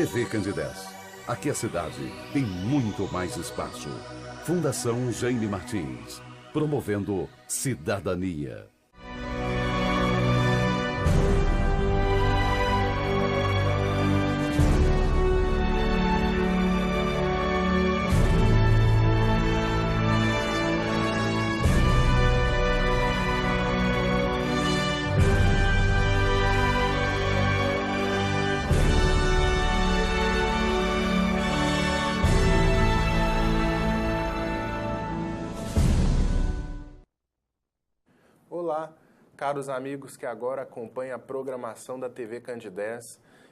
TV Candidez. Aqui a cidade tem muito mais espaço. Fundação Jaime Martins, promovendo cidadania. Olá, caros amigos que agora acompanham a programação da TV Candidez.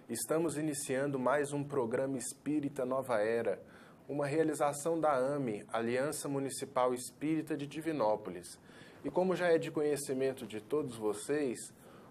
Estamos iniciando mais um programa Espírita Nova Era, uma realização da AME, Aliança Municipal Espírita de Divinópolis. E como já é de conhecimento de todos vocês,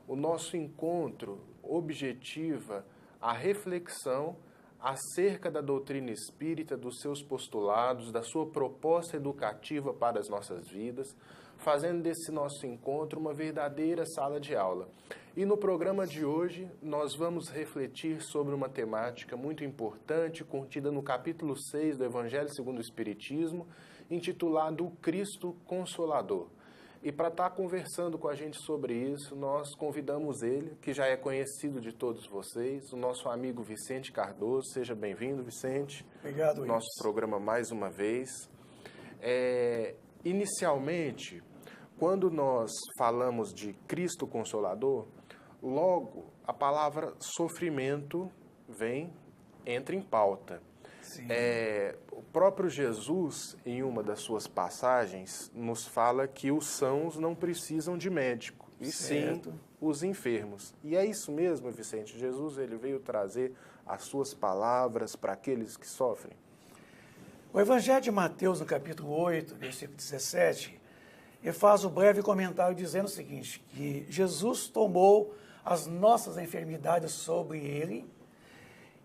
o nosso encontro objetiva a reflexão acerca da doutrina espírita, dos seus postulados, da sua proposta educativa para as nossas vidas, fazendo desse nosso encontro uma verdadeira sala de aula. E no programa de hoje, nós vamos refletir sobre uma temática muito importante, contida no capítulo 6 do Evangelho segundo o Espiritismo, intitulado O Cristo Consolador. E para estar conversando com a gente sobre isso, nós convidamos ele, que já é conhecido de todos vocês, o nosso amigo Vicente Cardoso. Seja bem-vindo, Vicente. Obrigado, Wilson. Nosso programa mais uma vez. Inicialmente, quando nós falamos de Cristo Consolador, logo a palavra sofrimento entra em pauta. O próprio Jesus, em uma das suas passagens, nos fala que os sãos não precisam de médico, e certo. sim os enfermos. E é isso mesmo, Vicente. Jesus ele veio trazer as suas palavras para aqueles que sofrem. O Evangelho de Mateus, no capítulo 8, versículo 17, ele faz o breve comentário dizendo o seguinte, que Jesus tomou as nossas enfermidades sobre ele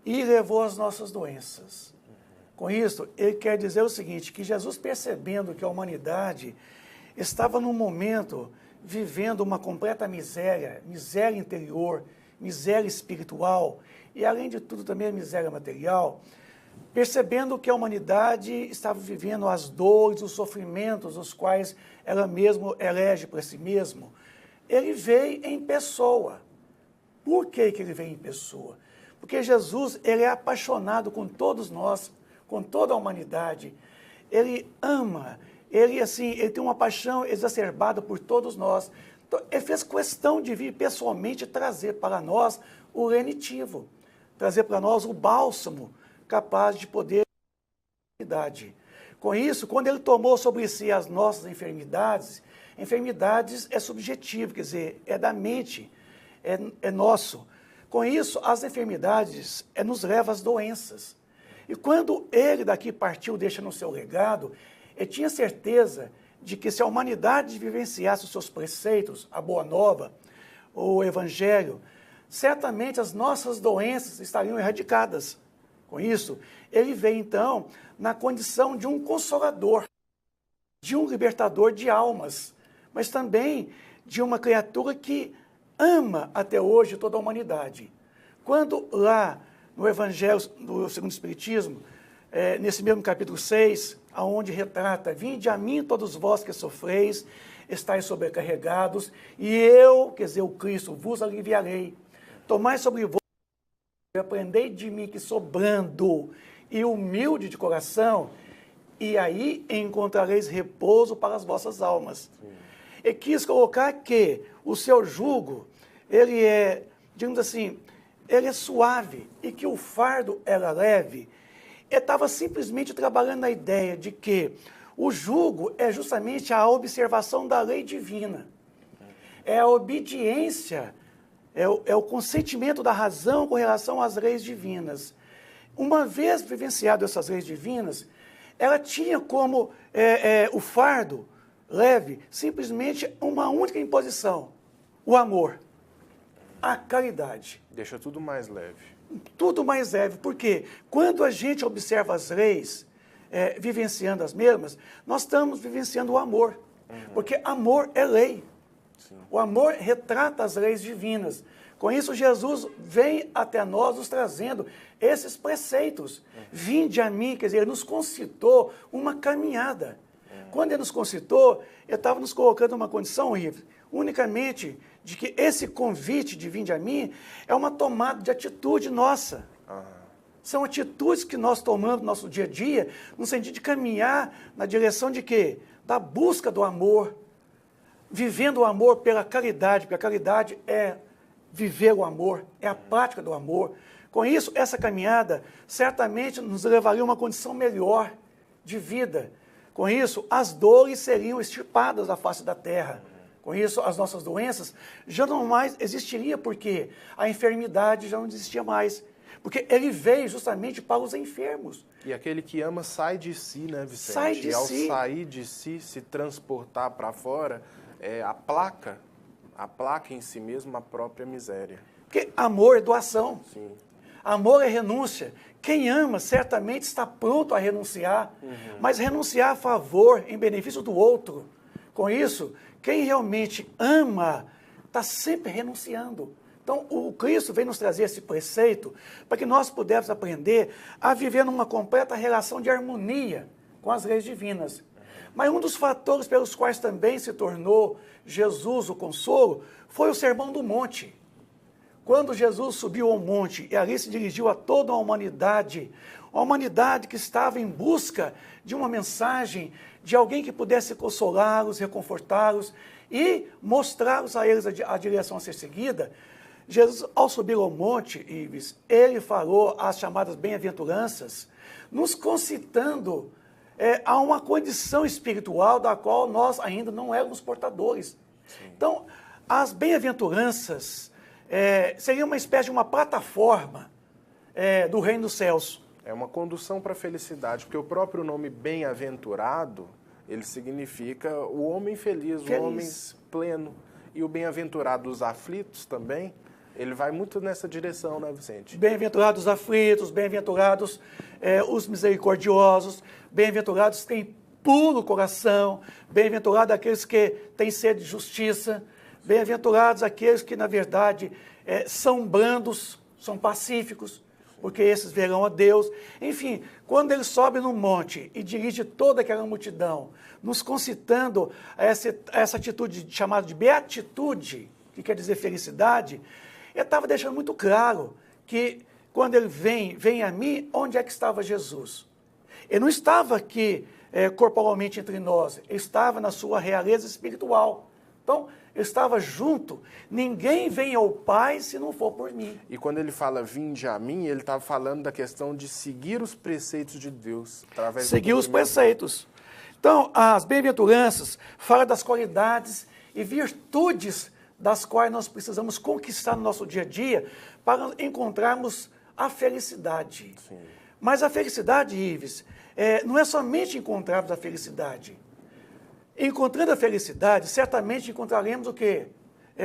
e levou as nossas doenças. Com isso, ele quer dizer o seguinte, que Jesus, percebendo que a humanidade estava num momento vivendo uma completa miséria interior, miséria espiritual e, além de tudo, também a miséria material, percebendo que a humanidade estava vivendo as dores, os sofrimentos, os quais ela mesma elege para si mesmo, ele veio em pessoa. Por que ele veio em pessoa? Porque Jesus, ele é apaixonado com todos nós, com toda a humanidade. Ele ama, ele tem uma paixão exacerbada por todos nós. Então, ele fez questão de vir pessoalmente trazer para nós o lenitivo, trazer para nós o bálsamo, capaz de poder. Com isso, quando ele tomou sobre si as nossas enfermidades é subjetivo, quer dizer, é da mente, é nosso. Com isso, as enfermidades nos levam às doenças. E quando ele daqui partiu, deixa no seu legado, ele tinha certeza de que se a humanidade vivenciasse os seus preceitos, a Boa Nova, o Evangelho, certamente as nossas doenças estariam erradicadas. Com isso, ele veio, então, na condição de um consolador, de um libertador de almas, mas também de uma criatura que ama até hoje toda a humanidade. Quando lá no Evangelho do segundo Espiritismo, nesse mesmo capítulo 6, aonde retrata, vinde a mim todos vós que sofreis, estáis sobrecarregados, e eu, quer dizer, o Cristo, vos aliviarei. Tomai sobre vós e aprendei de mim que sou brando e humilde de coração, e aí encontrareis repouso para as vossas almas. E quis colocar que o seu jugo, ele é, digamos assim, ele é suave e que o fardo era leve. Ele estava simplesmente trabalhando na ideia de que o jugo é justamente a observação da lei divina. É a obediência, é o consentimento da razão com relação às leis divinas. Uma vez vivenciado essas leis divinas, ela tinha como o fardo leve simplesmente uma única imposição, o amor, a caridade. Deixa tudo mais leve. Tudo mais leve, porque quando a gente observa as leis, vivenciando as mesmas, nós estamos vivenciando o amor, porque amor é lei. Sim. O amor retrata as leis divinas. Com isso, Jesus vem até nós nos trazendo esses preceitos. Vinde a mim, quer dizer, ele nos concitou uma caminhada. Quando ele nos concitou, ele estava nos colocando numa condição, unicamente de que esse convite de vinde a mim é uma tomada de atitude nossa. São atitudes que nós tomamos no nosso dia a dia, no sentido de caminhar na direção de quê? Da busca do amor, vivendo o amor pela caridade, porque a caridade é viver o amor, é a prática do amor. Com isso, essa caminhada certamente nos levaria a uma condição melhor de vida. Com isso, as dores seriam extirpadas da face da terra. Com isso, as nossas doenças já não mais existiriam, porque a enfermidade já não existia mais. Porque ele veio justamente para os enfermos. E aquele que ama sai de si, né, Vicente? Sai de e ao si. sair de si, se transportar para fora, aplaca em si mesmo a própria miséria. Porque amor é doação. Sim. Amor é renúncia. Quem ama certamente está pronto a renunciar, mas renunciar a favor, em benefício do outro. Com isso, quem realmente ama está sempre renunciando. Então, o Cristo vem nos trazer esse preceito para que nós pudéssemos aprender a viver numa completa relação de harmonia com as leis divinas. Mas um dos fatores pelos quais também se tornou Jesus o consolo foi o Sermão do Monte. Quando Jesus subiu ao monte e ali se dirigiu a toda a humanidade que estava em busca de uma mensagem, de alguém que pudesse consolá-los, reconfortá-los e mostrar-los a eles a direção a ser seguida, Jesus, ao subir ao monte, Ives, ele falou as chamadas bem-aventuranças, nos concitando a uma condição espiritual da qual nós ainda não éramos portadores. Sim. Então, as bem-aventuranças seriam uma espécie de uma plataforma do reino dos céus. É uma condução para a felicidade, porque o próprio nome bem-aventurado, ele significa o homem feliz, o homem pleno. E o bem-aventurado dos aflitos também, ele vai muito nessa direção, né, Vicente? Bem-aventurados os aflitos, bem-aventurados os misericordiosos, bem-aventurados que têm puro coração, bem-aventurados aqueles que têm sede de justiça, bem-aventurados aqueles que, na verdade, são brandos, são pacíficos, porque esses verão a Deus. Enfim, quando ele sobe no monte e dirige toda aquela multidão, nos concitando a essa atitude chamada de beatitude, que quer dizer felicidade, ele estava deixando muito claro que quando ele vem a mim, onde é que estava Jesus? Ele não estava aqui corporalmente entre nós, ele estava na sua realeza espiritual. Então, ele estava junto. Ninguém vem ao Pai se não for por mim. E quando ele fala vinde a mim, ele estava falando da questão de seguir os preceitos de Deus. Seguir os preceitos. Então, as bem-aventuranças falam das qualidades e virtudes das quais nós precisamos conquistar no nosso dia a dia para encontrarmos a felicidade. Sim. Mas a felicidade, Ives, não é somente encontrarmos a felicidade. Encontrando a felicidade, certamente encontraremos o quê?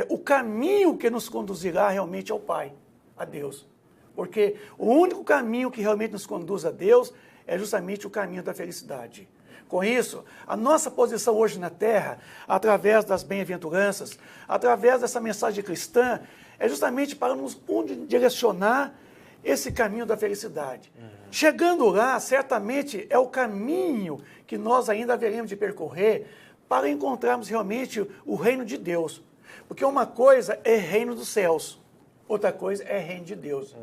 O caminho que nos conduzirá realmente ao Pai, a Deus. Porque o único caminho que realmente nos conduz a Deus é justamente o caminho da felicidade. Com isso, a nossa posição hoje na Terra, através das bem-aventuranças, através dessa mensagem cristã, é justamente para nos direcionar esse caminho da felicidade. Chegando lá, certamente é o caminho que nós ainda haveremos de percorrer para encontrarmos realmente o reino de Deus. Porque uma coisa é reino dos céus, outra coisa é reino de Deus.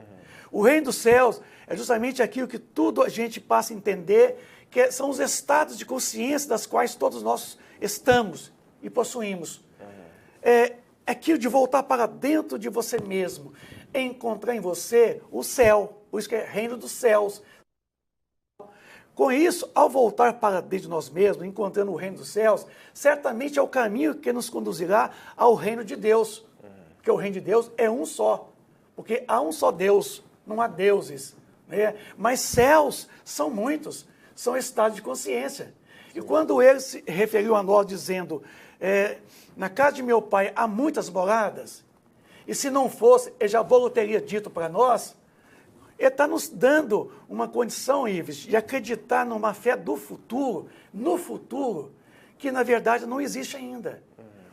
O reino dos céus é justamente aquilo que tudo a gente passa a entender, que são os estados de consciência das quais todos nós estamos e possuímos. É aquilo de voltar para dentro de você mesmo, encontrar em você o céu, por isso que é reino dos céus. Com isso, ao voltar para dentro de nós mesmos, encontrando o reino dos céus, certamente é o caminho que nos conduzirá ao reino de Deus. Porque o reino de Deus é um só. Porque há um só Deus, não há deuses. Né? Mas céus são muitos, são estados de consciência. E quando ele se referiu a nós dizendo, na casa de meu pai há muitas moradas, e se não fosse, ele já o teria dito para nós, ele está nos dando uma condição, Ives, de acreditar numa fé do futuro, no futuro, que na verdade não existe ainda.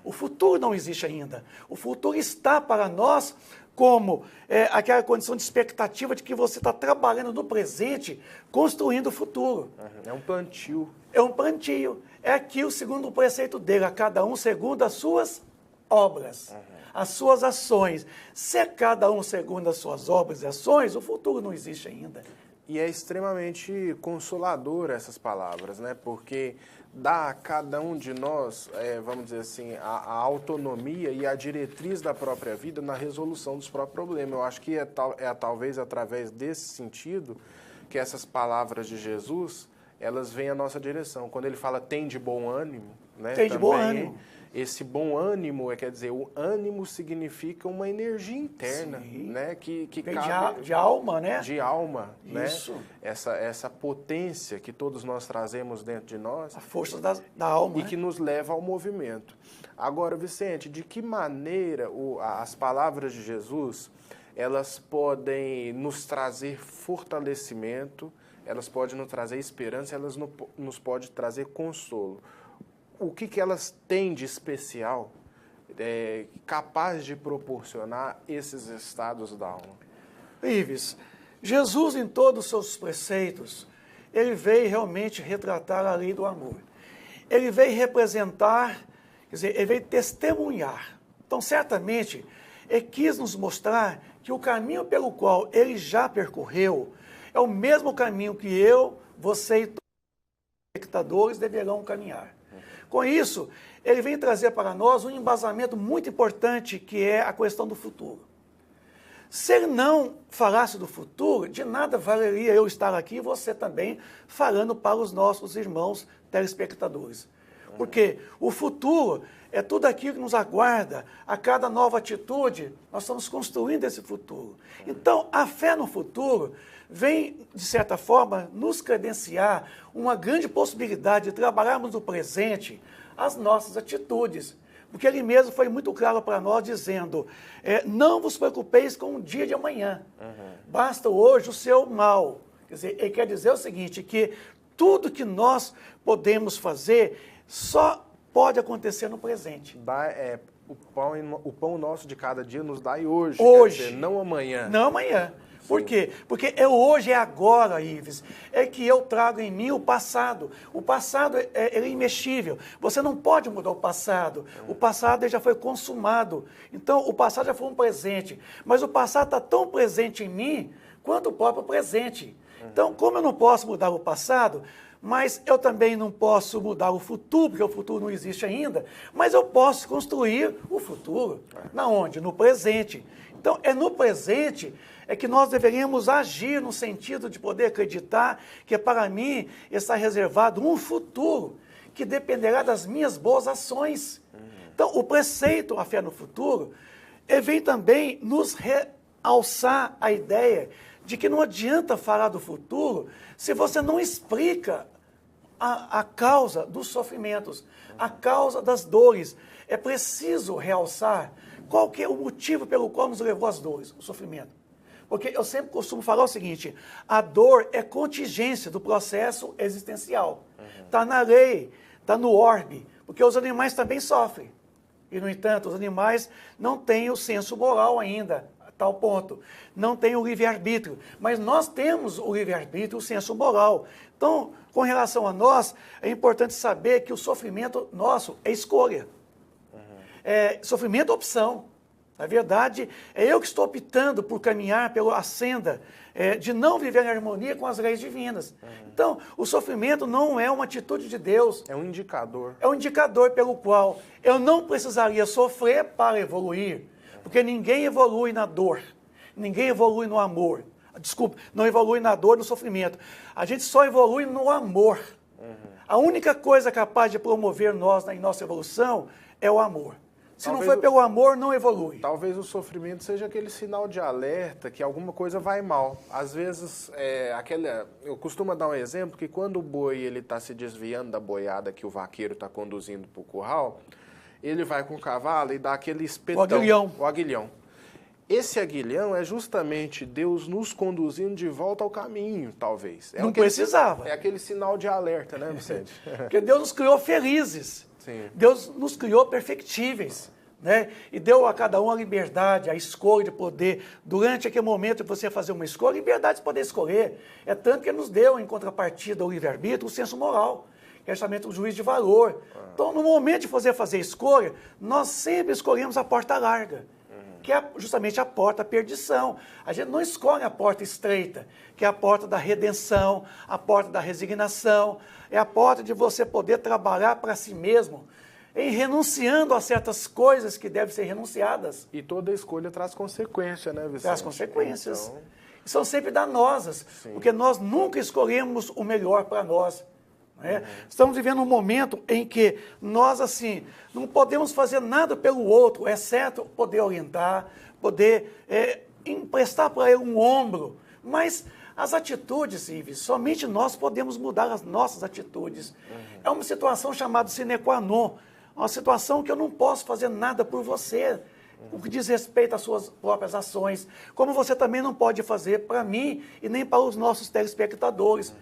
O futuro não existe ainda. O futuro está para nós como aquela condição de expectativa de que você está trabalhando no presente, construindo o futuro. É um plantio. É um plantio. É aqui o segundo preceito dele, a cada um segundo as suas obras, as suas ações. Se é cada um segundo as suas obras e ações, o futuro não existe ainda. E é extremamente consolador essas palavras, né? Porque dá a cada um de nós, vamos dizer assim, a autonomia e a diretriz da própria vida na resolução dos próprios problemas. Eu acho que talvez através desse sentido que essas palavras de Jesus, elas vêm à nossa direção. Quando ele fala tem de bom ânimo, né? Tem de bom ânimo. Esse bom ânimo, quer dizer, o ânimo significa uma energia interna, Sim. né? Que Vem cabe, de alma, né? de alma, Isso. né? Essa potência que todos nós trazemos dentro de nós A força da alma. e que nos leva ao movimento. Agora, Vicente, de que maneira as palavras de Jesus, elas podem nos trazer fortalecimento, elas podem nos trazer esperança, elas nos podem trazer consolo? O que elas têm de especial, capaz de proporcionar esses estados da alma? Ives, Jesus, em todos os seus preceitos, ele veio realmente retratar a lei do amor. Ele veio representar, quer dizer, ele veio testemunhar. Então, certamente, ele quis nos mostrar que o caminho pelo qual ele já percorreu é o mesmo caminho que eu, você e todos os espectadores deverão caminhar. Com isso, ele vem trazer para nós um embasamento muito importante, que é a questão do futuro. Se ele não falasse do futuro, de nada valeria eu estar aqui e você também falando para os nossos irmãos telespectadores. Porque o futuro é tudo aquilo que nos aguarda, a cada nova atitude, nós estamos construindo esse futuro. Então, a fé no futuro vem, de certa forma, nos credenciar uma grande possibilidade de trabalharmos no presente as nossas atitudes. Porque ele mesmo foi muito claro para nós, dizendo, não vos preocupeis com o dia de amanhã, basta hoje o seu mal. Quer dizer, ele quer dizer o seguinte, que tudo que nós podemos fazer só pode acontecer no presente. O pão nosso de cada dia nos dai hoje, Hoje. Quer dizer, não amanhã. Não amanhã. Por quê? Porque hoje, é agora, Ives, é que eu trago em mim o passado. O passado é imexível. Você não pode mudar o passado. O passado já foi consumado. Então, o passado já foi um presente. Mas o passado está tão presente em mim quanto o próprio presente. Então, como eu não posso mudar o passado, mas eu também não posso mudar o futuro, porque o futuro não existe ainda, mas eu posso construir o futuro. Na onde? No presente. Então, é no presente que nós deveríamos agir no sentido de poder acreditar que para mim está reservado um futuro que dependerá das minhas boas ações. Então, o preceito, a fé no futuro, vem também nos realçar a ideia de que não adianta falar do futuro se você não explica a causa dos sofrimentos, a causa das dores. É preciso realçar qual que é o motivo pelo qual nos levou às dores, o sofrimento. Porque eu sempre costumo falar o seguinte, a dor é contingência do processo existencial. Está na lei, está no orbe, porque os animais também sofrem. E, no entanto, os animais não têm o senso moral ainda, a tal ponto. Não têm o livre-arbítrio. Mas nós temos o livre-arbítrio, o senso moral. Então, com relação a nós, é importante saber que o sofrimento nosso é escolha. Sofrimento é opção. Na verdade, é eu que estou optando por caminhar pela senda de não viver em harmonia com as leis divinas. Então, o sofrimento não é uma atitude de Deus. É um indicador. É um indicador pelo qual eu não precisaria sofrer para evoluir, porque ninguém evolui na dor, ninguém evolui no amor. Desculpa, não evolui na dor, no sofrimento. A gente só evolui no amor. A única coisa capaz de promover nós em nossa evolução é o amor. Se não for pelo amor, não evolui. Talvez o sofrimento seja aquele sinal de alerta que alguma coisa vai mal. Às vezes, eu costumo dar um exemplo que quando o boi está se desviando da boiada que o vaqueiro está conduzindo para o curral, ele vai com o cavalo e dá aquele espetão. O aguilhão. Esse aguilhão é justamente Deus nos conduzindo de volta ao caminho, talvez. Não precisava. É aquele sinal de alerta, né, Vicente? Porque Deus nos criou felizes. Sim. Deus nos criou perfectíveis. né? E deu a cada um a liberdade, a escolha de poder, durante aquele momento de você fazer uma escolha, liberdade de poder escolher. É tanto que ele nos deu, em contrapartida ao livre-arbítrio, o senso moral, que é justamente o juízo de valor. Então, no momento de você fazer escolha, nós sempre escolhemos a porta larga, que é justamente a porta da perdição. A gente não escolhe a porta estreita, que é a porta da redenção, a porta da resignação, é a porta de você poder trabalhar para si mesmo, em renunciando a certas coisas que devem ser renunciadas. E toda escolha traz consequência, né, Vicente? Traz consequências. Então... E são sempre danosas, porque nós nunca escolhemos o melhor para nós. Né? Estamos vivendo um momento em que nós, assim, não podemos fazer nada pelo outro, exceto poder orientar, poder emprestar para ele um ombro. Mas as atitudes, Ives, somente nós podemos mudar as nossas atitudes. É uma situação chamada sine qua non, uma situação que eu não posso fazer nada por você, o que diz respeito às suas próprias ações, como você também não pode fazer para mim e nem para os nossos telespectadores.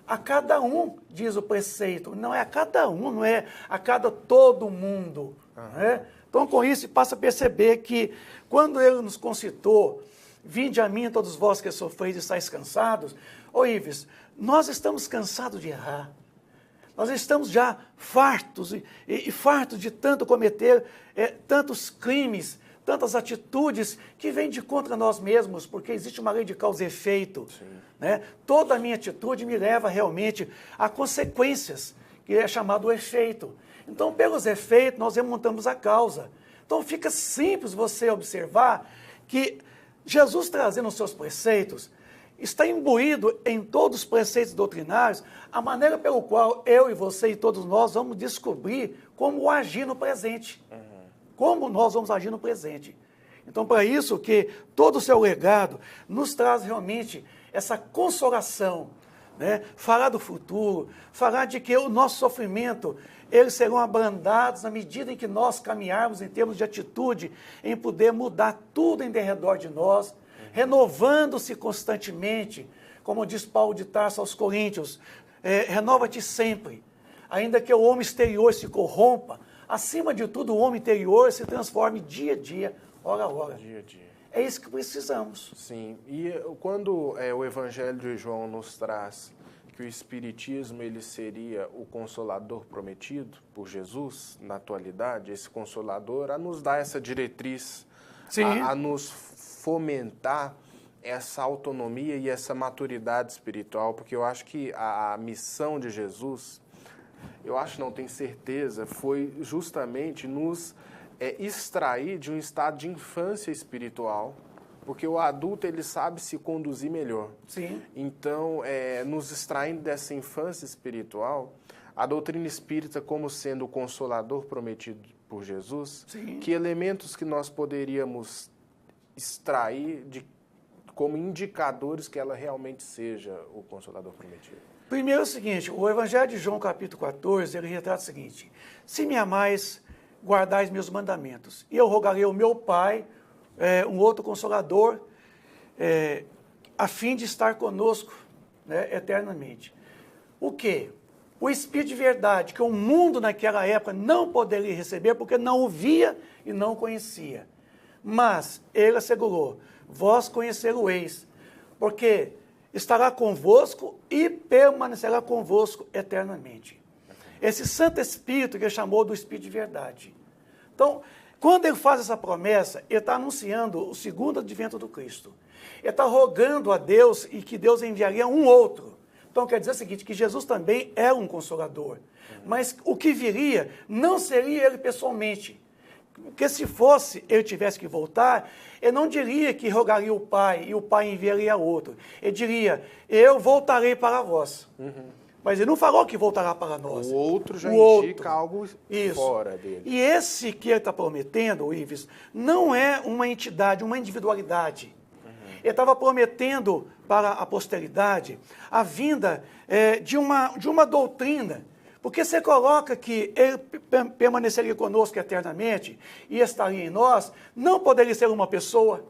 A cada um, diz o preceito, não é a cada um, não é a cada todo mundo. Né? Então, com isso, passa a perceber que quando ele nos concitou, vinde a mim todos vós que sofreis e estáis cansados, ô Ives, nós estamos cansados de errar. Nós estamos já fartos e fartos de tanto cometer tantos crimes, tantas atitudes que vêm de contra nós mesmos, porque existe uma lei de causa e efeito. Né? Toda a minha atitude me leva realmente a consequências, que é chamado o efeito. Então, pelos efeitos, nós remontamos a causa. Então, fica simples você observar que Jesus, trazendo os seus preceitos, está imbuído em todos os preceitos doutrinários a maneira pelo qual eu e você e todos nós vamos descobrir como agir no presente. Como nós vamos agir no presente. Então, para isso que todo o seu legado nos traz realmente essa consolação, né? Falar do futuro, falar de que o nosso sofrimento, eles serão abrandados na medida em que nós caminharmos em termos de atitude, em poder mudar tudo em derredor de nós, renovando-se constantemente, como diz Paulo de Tarso aos Coríntios, renova-te sempre, ainda que o homem exterior se corrompa, acima de tudo o homem interior se transforme dia a dia, hora a hora. Dia a dia. É isso que precisamos. Sim, e quando o Evangelho de João nos traz que o Espiritismo ele seria o Consolador prometido por Jesus, na atualidade, esse Consolador, a nos dar essa diretriz, a nos fomentar essa autonomia e essa maturidade espiritual, porque eu acho que a missão de Jesus, eu acho, não tenho certeza, foi justamente nos extrair de um estado de infância espiritual, porque o adulto ele sabe se conduzir melhor. Sim. Então, nos extraindo dessa infância espiritual, a doutrina espírita como sendo o consolador prometido por Jesus, que elementos que nós poderíamos extrair como indicadores que ela realmente seja o consolador prometido? Primeiro é o seguinte, o Evangelho de João, capítulo 14, ele retrata o seguinte: se me amais, guardais meus mandamentos, e eu rogarei ao meu Pai, um outro Consolador, a fim de estar conosco, né, eternamente. O quê? O Espírito de verdade, que o mundo naquela época não poderia receber, porque não o via e não o conhecia. Mas ele assegurou, vós conhecê-lo-eis, porque estará convosco e permanecerá convosco eternamente. Esse Santo Espírito que ele chamou do Espírito de verdade. Então, quando ele faz essa promessa, ele está anunciando o segundo advento do Cristo. Ele está rogando a Deus e que Deus enviaria um outro. Então, quer dizer o seguinte, que Jesus também é um Consolador. Mas o que viria não seria ele pessoalmente. Porque se fosse, ele tivesse que voltar, ele não diria que rogaria o Pai e o Pai enviaria outro. Ele diria, eu voltarei para vós. Mas ele não falou que voltará para nós. O outro já indica algo fora dele. E esse que ele está prometendo, o Ives, não é uma entidade, uma individualidade. Ele estava prometendo para a posteridade a vinda de uma doutrina. Porque você coloca que ele permaneceria conosco eternamente e estaria em nós, não poderia ser uma pessoa,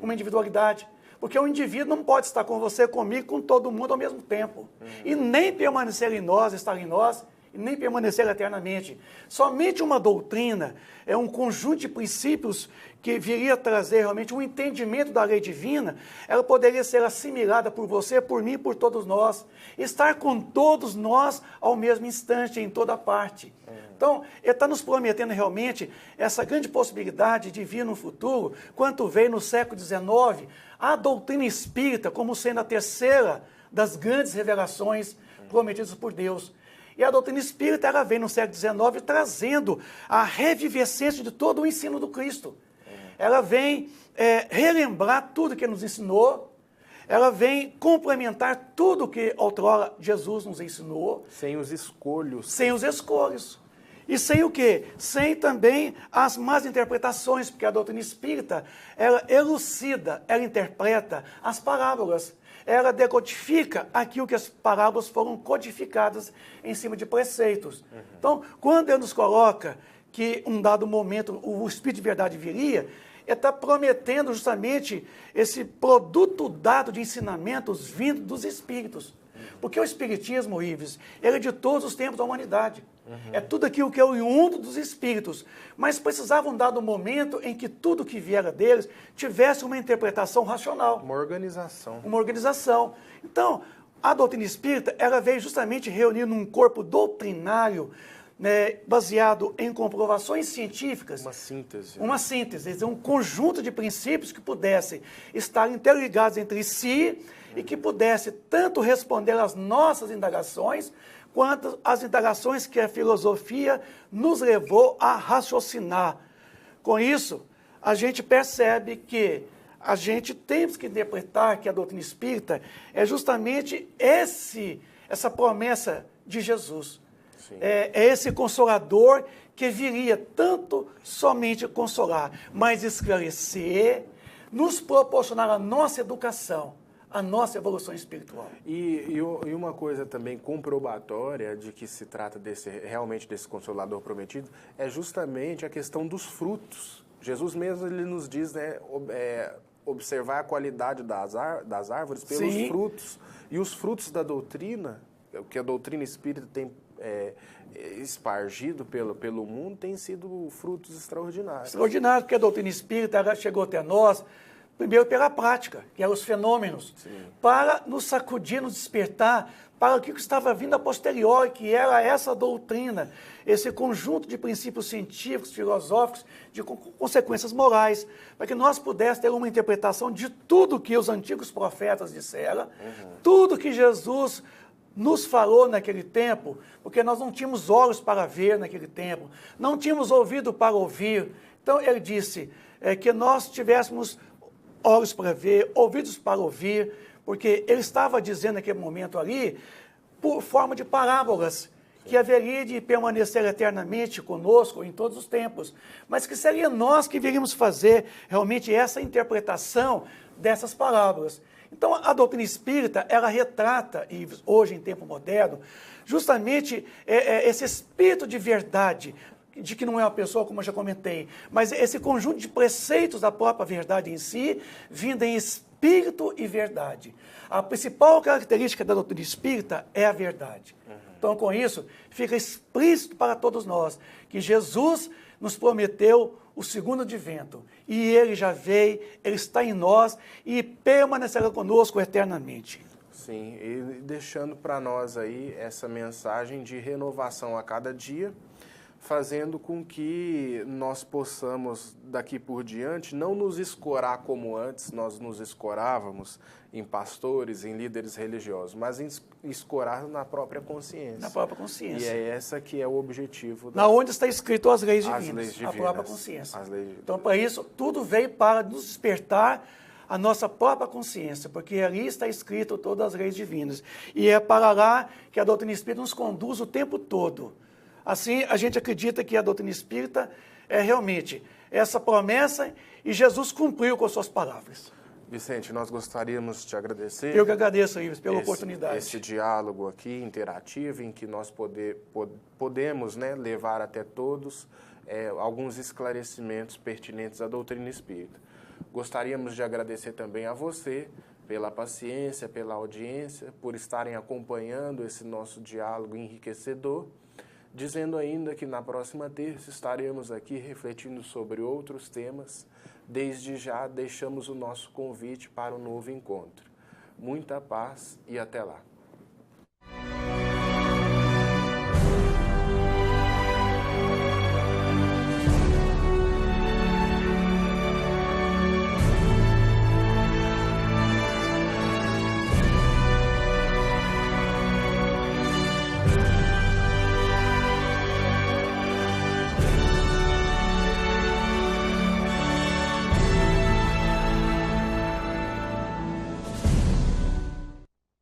uma individualidade. Porque o indivíduo não pode estar com você, comigo, com todo mundo ao mesmo tempo. E nem permanecer em nós, estar em nós e nem permanecer eternamente. Somente uma doutrina é um conjunto de princípios que viria a trazer realmente um entendimento da lei divina, ela poderia ser assimilada por você, por mim, por todos nós, estar com todos nós ao mesmo instante, em toda parte. Então, ele está nos prometendo realmente essa grande possibilidade de vir no futuro, quanto veio no século XIX, a doutrina espírita como sendo a terceira das grandes revelações prometidas por Deus. E a doutrina espírita, ela vem no século XIX trazendo a revivescência de todo o ensino do Cristo. Ela vem relembrar tudo que ele nos ensinou, ela vem complementar tudo que outrora Jesus nos ensinou. Sem os escolhos. Sem os escolhos. E sem o quê? Sem também as más interpretações, porque a doutrina espírita, ela elucida, ela interpreta as parábolas. Ela decodifica aquilo que as parábolas foram codificadas em cima de preceitos. Então, quando ele nos coloca que um dado momento o Espírito de verdade viria, ele está prometendo justamente esse produto dado de ensinamentos vindo dos Espíritos. Porque o Espiritismo, Ives, ele é de todos os tempos da humanidade. É tudo aquilo que é oriundo dos Espíritos. Mas precisava um dado momento em que tudo que viera deles tivesse uma interpretação racional. Uma organização. Uma organização. Então, a doutrina espírita, ela veio justamente reunir num corpo doutrinário, né, baseado em comprovações científicas. Uma síntese. Uma síntese, um conjunto de princípios que pudessem estar interligados entre si e que pudesse tanto responder às nossas indagações, quanto às indagações que a filosofia nos levou a raciocinar. Com isso, a gente percebe que a gente tem que interpretar que a doutrina espírita é justamente essa promessa de Jesus. É esse consolador que viria tanto somente consolar, mas esclarecer, nos proporcionar a nossa educação, a nossa evolução espiritual. E uma coisa também comprobatória de que se trata realmente desse Consolador prometido é justamente a questão dos frutos. Jesus mesmo ele nos diz, né, observar a qualidade das árvores pelos Sim. frutos. E os frutos da doutrina, que a doutrina espírita tem espargido pelo mundo, têm sido frutos extraordinários. Extraordinário, porque a doutrina espírita ela chegou até nós primeiro pela prática, que eram os fenômenos, para nos sacudir, nos despertar para o que estava vindo a posteriori, que era essa doutrina, esse conjunto de princípios científicos, filosóficos, de consequências morais, para que nós pudéssemos ter uma interpretação de tudo que os antigos profetas disseram, tudo que Jesus nos falou naquele tempo, porque nós não tínhamos olhos para ver naquele tempo, não tínhamos ouvido para ouvir. Então, ele disse que nós tivéssemos olhos para ver, ouvidos para ouvir, porque ele estava dizendo naquele momento ali, por forma de parábolas, que haveria de permanecer eternamente conosco em todos os tempos, mas que seria nós que viríamos fazer realmente essa interpretação dessas parábolas. Então, a doutrina espírita, ela retrata, e hoje em tempo moderno, justamente esse espírito de verdade, de que não é uma pessoa, como eu já comentei, mas esse conjunto de preceitos da própria verdade em si, vindo em espírito e verdade. A principal característica da doutrina espírita é a verdade. Então, com isso, fica explícito para todos nós que Jesus nos prometeu o segundo advento, e ele já veio, ele está em nós e permanecerá conosco eternamente. Sim, e deixando para nós aí essa mensagem de renovação a cada dia, fazendo com que nós possamos, daqui por diante, não nos escorar como antes nós nos escorávamos em pastores, em líderes religiosos, mas escorar na própria consciência. Na própria consciência. E é essa que é o objetivo. Na onde está escrito as leis divinas, as leis divinas, a própria consciência. As leis divinas. Então, para isso, tudo veio para nos despertar a nossa própria consciência, porque ali está escrito todas as leis divinas. E é para lá que a doutrina espírita nos conduz o tempo todo. Assim, a gente acredita que a doutrina espírita é realmente essa promessa e Jesus cumpriu com as suas palavras. Vicente, nós gostaríamos de te agradecer. Eu que agradeço, Ives, pela oportunidade. Esse diálogo aqui, interativo, em que nós podemos, né, levar até todos alguns esclarecimentos pertinentes à doutrina espírita. Gostaríamos de agradecer também a você pela paciência, pela audiência, por estarem acompanhando esse nosso diálogo enriquecedor, dizendo ainda que na próxima terça estaremos aqui refletindo sobre outros temas. Desde já deixamos o nosso convite para um novo encontro. Muita paz e até lá.